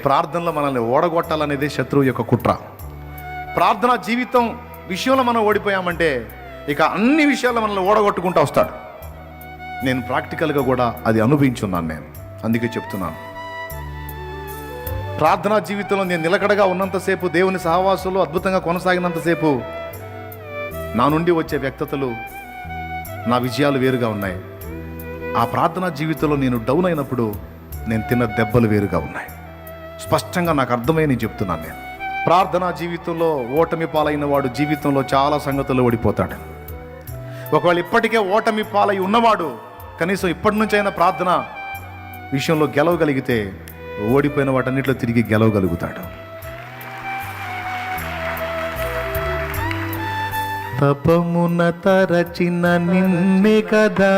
ప్రార్థనలో మనల్ని ఓడగొట్టాలనేది శత్రువు యొక్క కుట్ర. ప్రార్థనా జీవితం విషయంలో మనం ఓడిపోయామంటే ఇక అన్ని విషయాల్లో మనల్ని ఓడగొట్టుకుంటూ వస్తాడు. నేను ప్రాక్టికల్గా కూడా అది అనుభవించున్నాను. నేను అందుకే చెప్తున్నాను, ప్రార్థనా జీవితంలో నేను నిలకడగా ఉన్నంతసేపు, దేవుని సహవాసంలో అద్భుతంగా కొనసాగినంతసేపు నా నుండి వచ్చే వ్యక్తతలు, నా విజయాలు వేరుగా ఉన్నాయి. ఆ ప్రార్థనా జీవితంలో నేను డౌన్ అయినప్పుడు నేను తిన్న దెబ్బలు వేరుగా ఉన్నాయి. స్పష్టంగా నాకు అర్థమై నేను చెప్తున్నాను. నేను ప్రార్థనా జీవితంలో ఓటమి పాలైన వాడు జీవితంలో చాలా సంగతులు ఓడిపోతాడు. ఒకవేళ ఇప్పటికే ఓటమి పాలై ఉన్నవాడు కనీసం ఇప్పటి నుంచి అయినా ప్రార్థన విషయంలో గెలవగలిగితే ఓడిపోయిన వాటన్నిటిలో తిరిగి గెలవగలుగుతాడు. తపమున తరచిన నిన్నే కదా